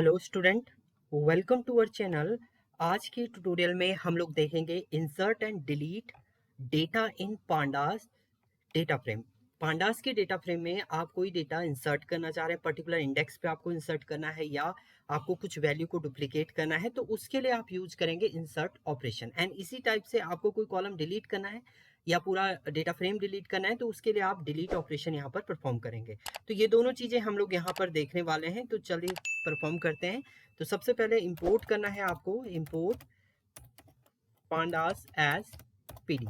Hello student, welcome to our channel. आज के tutorial में हम लोग देखेंगे insert and delete data in pandas data frame. Pandas के डेटा फ्रेम में आप कोई डेटा इंसर्ट करना चाह रहे हैं, पर्टिकुलर इंडेक्स पे आपको इंसर्ट करना है या आपको कुछ वैल्यू को डुप्लीकेट करना है, तो उसके लिए आप यूज करेंगे इंसर्ट ऑपरेशन। एंड इसी टाइप से आपको कोई कॉलम डिलीट करना है या पूरा डेटा फ्रेम डिलीट करना है, तो उसके लिए आप डिलीट ऑपरेशन यहाँ पर परफॉर्म करेंगे। तो ये दोनों चीजें हम लोग यहाँ पर देखने वाले हैं, तो चलिए परफॉर्म करते हैं। तो सबसे पहले इंपोर्ट करना है आपको, इंपोर्ट पांडास एज पीडी।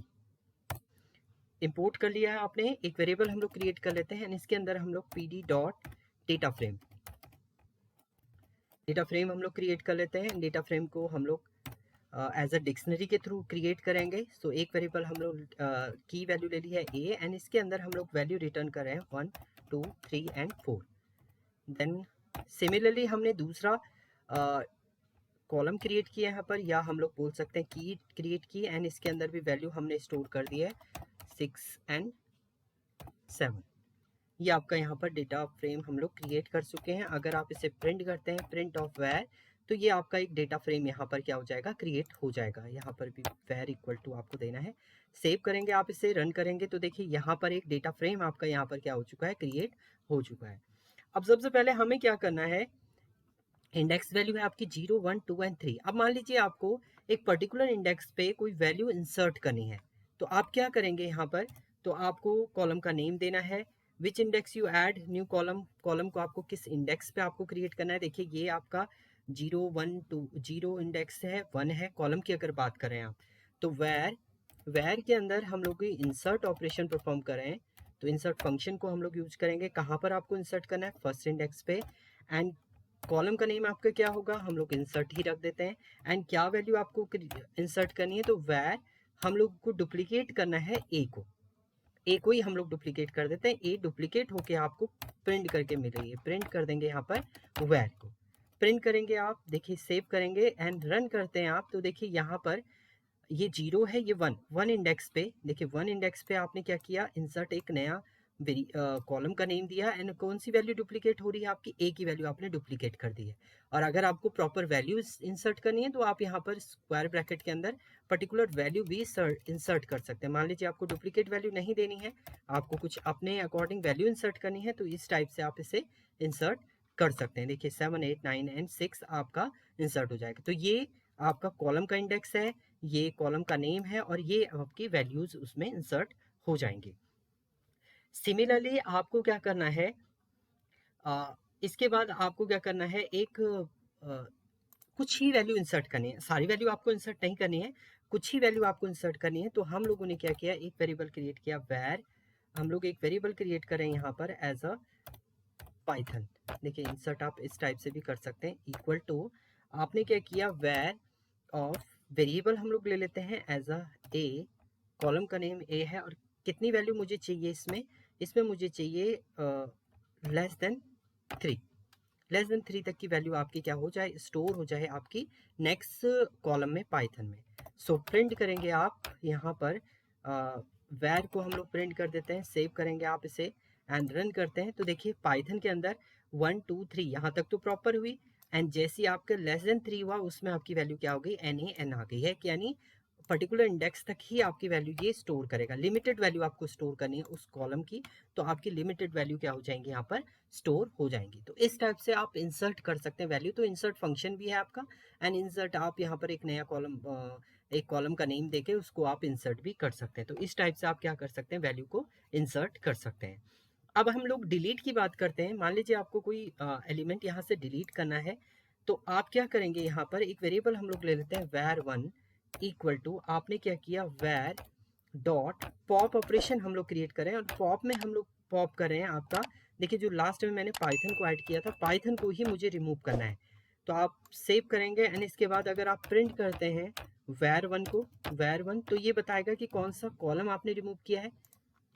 इंपोर्ट कर लिया है आपने, एक वेरिएबल हम लोग क्रिएट कर लेते हैं। इसके अंदर हम लोग पीडी डॉट डेटा फ्रेम हम लोग क्रिएट कर लेते हैं। डेटा फ्रेम को हम लोग एज अ डिक्शनरी के थ्रू क्रिएट करेंगे। सो एक वेरिएबल हम लोग की वैल्यू ले ली है ए, एंड इसके अंदर हम लोग वैल्यू रिटर्न कर रहे हैं 1, 2, 3 एंड 4। देन सिमिलरली हमने दूसरा कॉलम क्रिएट किया है यहाँ पर, या हम लोग बोल सकते हैं की क्रिएट की, एंड इसके अंदर भी वैल्यू हमने स्टोर कर दी है 6 एंड 7। ये आपका यहाँ पर डेटा फ्रेम हम लोग क्रिएट कर चुके हैं। अगर आप इसे प्रिंट करते हैं, प्रिंट ऑफ वैर, तो ये आपका एक डेटा फ्रेम यहाँ पर क्या हो जाएगा, क्रिएट हो जाएगा। यहाँ पर भी वैर इक्वल टू आपको देना है। सेव करेंगे आप, इसे रन करेंगे तो देखिए यहाँ पर एक डेटा फ्रेम आपका यहाँ पर क्या हो चुका है, क्रिएट हो चुका है। अब सबसे पहले हमें क्या करना है, इंडेक्स वैल्यू है आपकी 0, 1, 2 एंड 3। अब मान लीजिए आपको एक पर्टिकुलर इंडेक्स पे कोई वैल्यू इंसर्ट करनी है, तो आप क्या करेंगे यहाँ पर, तो आपको कॉलम का नेम देना है। Which index you add new column, column को आपको किस इंडेक्स पे आपको क्रिएट करना है। देखिए ये आपका 0, 1, 2, 0 इंडेक्स है, 1 है। कॉलम की अगर बात करें आप, तो वैर के अंदर हम लोग इंसर्ट ऑपरेशन परफॉर्म करें, तो इंसर्ट फंक्शन को हम लोग यूज करेंगे। कहाँ पर आपको इंसर्ट करना है, फर्स्ट इंडेक्स पे। एंड कॉलम का नेम आपका क्या होगा, हम लोग इंसर्ट ही रख देते हैं। एंड क्या वैल्यू आपको इंसर्ट करनी है, तो वैर हम लोग को डुप्लीकेट करना है ए को ही हम लोग डुप्लीकेट कर देते हैं। ए डुप्लीकेट होके आपको प्रिंट करके मिल रही है, प्रिंट कर देंगे यहाँ पर वैर को। प्रिंट करेंगे आप, देखिए सेव करेंगे एंड रन करते हैं आप, तो देखिए यहाँ पर ये 0 है, ये 1 इंडेक्स पे। देखिए 1 इंडेक्स पे आपने क्या किया, इंसर्ट एक नया कॉलम का नेम दिया, एंड कौन सी वैल्यू डुप्लीकेट हो रही है आपकी, ए की वैल्यू आपने डुप्लीकेट कर दी है। और अगर आपको प्रॉपर वैल्यू इंसर्ट करनी है, तो आप यहाँ पर स्क्वायर ब्रैकेट के अंदर पर्टिकुलर वैल्यू भी इंसर्ट कर सकते हैं। मान लीजिए आपको डुप्लीकेट वैल्यू नहीं देनी है, आपको कुछ अपने अकॉर्डिंग वैल्यू इंसर्ट करनी है, तो इस टाइप से आप इसे इंसर्ट कर सकते हैं। देखिए 7, 8, 9 एंड 6 आपका इंसर्ट हो जाएगा। तो ये आपका कॉलम का इंडेक्स है, ये कॉलम का नेम है, और ये आपकी वैल्यूज उसमें इंसर्ट हो जाएंगी। सिमिलरली आपको क्या करना है, इसके बाद आपको क्या करना है, एक कुछ ही वैल्यू इंसर्ट करनी है। सारी वैल्यू आपको इंसर्ट नहीं करनी है, कुछ ही वैल्यू आपको इंसर्ट करनी है। तो हम लोगों ने क्या किया, एक वेरिएबल क्रिएट किया वैर। हम लोग एक वेरिएबल क्रिएट करें यहाँ पर एज अ पाइथन। देखिए इंसर्ट आप इस टाइप से भी कर सकते हैं, इक्वल टू आपने क्या किया, वैर ऑफ वेरिएबल हम लोग ले लेते हैं एज अ ए, कॉलम का नेम ए है, और कितनी वैल्यू मुझे चाहिए इसमें, इसमें मुझे चाहिए लेस देन 3। लेस देन 3 तक की वैल्यू आपकी क्या हो जाए, स्टोर हो जाए आपकी नेक्स्ट कॉलम में, पाइथन में। सो प्रिंट करेंगे आप यहाँ पर वैर को हम लोग प्रिंट कर देते हैं, सेव करेंगे आप इसे एंड रन करते हैं, तो देखिए पाइथन के अंदर 1, 2, 3 यहाँ तक तो प्रॉपर हुई। एंड जैसे ही आपका लेस देन 3 हुआ, उसमें आपकी वैल्यू क्या हो गई, NaN आ गई है, यानी पर्टिकुलर इंडेक्स तक ही आपकी वैल्यू ये स्टोर करेगा। लिमिटेड वैल्यू आपको स्टोर करनी है उस कॉलम की, तो आपकी लिमिटेड वैल्यू क्या हो जाएंगी, यहाँ पर स्टोर हो जाएंगी। तो इस टाइप से आप इंसर्ट कर सकते हैं वैल्यू। तो इंसर्ट फंक्शन भी है आपका, एंड इंसर्ट आप यहाँ पर एक नया कॉलम, एक कॉलम का नेम देके उसको आप इंसर्ट भी कर सकते हैं। तो इस टाइप से आप क्या कर सकते हैं, वैल्यू को इंसर्ट कर सकते हैं। अब हम लोग डिलीट की बात करते हैं। मान लीजिए आपको कोई एलिमेंट यहाँ से डिलीट करना है, तो आप क्या करेंगे, यहाँ पर एक वेरिएबल हम लोग ले लेते हैं var1 इक्वल टू, आपने क्या किया, var डॉट पॉप ऑपरेशन हम लोग क्रिएट करें, और पॉप में हम लोग पॉप कर रहे हैं आपका। देखिए जो लास्ट में मैंने पाइथन को ऐड किया था, पाइथन को ही मुझे रिमूव करना है। तो आप सेव करेंगे, एंड इसके बाद अगर आप प्रिंट करते हैं var1 को, var1, तो ये बताएगा कि कौन सा कॉलम आपने रिमूव किया है।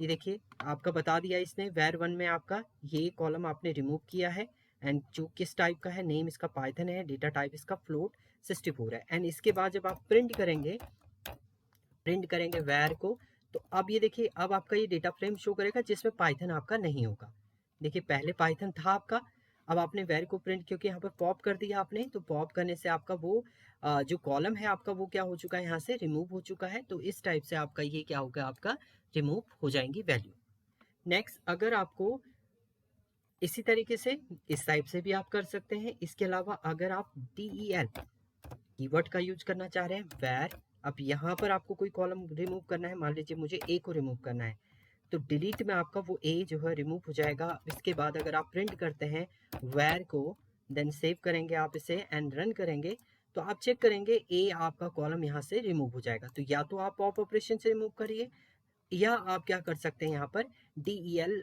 ये देखिए आपका बता दिया इसने, var1 में आपका ये कॉलम आपने रिमूव किया है, एंड जो किस टाइप का है, नेम इसका पाइथन है, डेटा टाइप इसका फ्लोट 64 है। एंड इसके बाद जब आप प्रिंट करेंगे वैर को, तो अब ये देखिए, अब आपका ये डेटा फ्रेम शो करेगा जिसमें पाइथन आपका नहीं होगा। देखिए पहले पाइथन था आपका, अब आपने वेर को प्रिंट क्योंकि यहाँ पर पॉप कर दिया आपने, तो पॉप करने से आपका वो जो कॉलम है आपका वो क्या हो चुका है, यहाँ से रिमूव हो चुका है। तो इस टाइप से आपका ये क्या होगा, आपका रिमूव हो जाएंगी वैल्यू। नेक्स्ट, अगर आपको इसी तरीके से इस टाइप से भी आप कर सकते हैं। इसके अलावा अगर आप del कीवर्ड का यूज करना चाह रहे हैं, वेर, अब यहाँ पर आपको कोई कॉलम रिमूव करना है, मान लीजिए मुझे ए को रिमूव करना है, तो डिलीट में आपका वो ए जो है रिमूव हो जाएगा। इसके बाद अगर आप प्रिंट करते हैं वेर को, देन सेव करेंगे आप इसे एंड रन करेंगे, तो आप चेक करेंगे ए आपका कॉलम यहाँ से रिमूव हो जाएगा। तो या तो आप पॉप ऑपरेशन से रिमूव करिए, या आप क्या कर सकते हैं, यहाँ पर del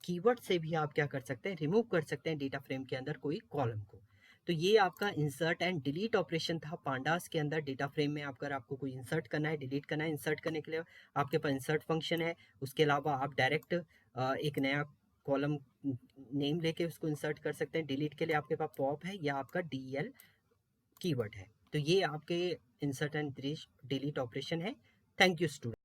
कीवर्ड से भी आप क्या कर सकते हैं, रिमूव कर सकते हैं डेटा फ्रेम के अंदर कोई कॉलम को। तो ये आपका इंसर्ट एंड डिलीट ऑपरेशन था पांडास के अंदर। डेटा फ्रेम में अगर आपको कोई इंसर्ट करना है, डिलीट करना है, इंसर्ट करने के लिए आपके पास इंसर्ट फंक्शन है। उसके अलावा आप डायरेक्ट एक नया कॉलम नेम लेके उसको इंसर्ट कर सकते हैं। डिलीट के लिए आपके पास पॉप है या आपका del कीवर्ड है। तो ये आपके इंसर्ट एंड डिलीट ऑपरेशन है। Thank you student.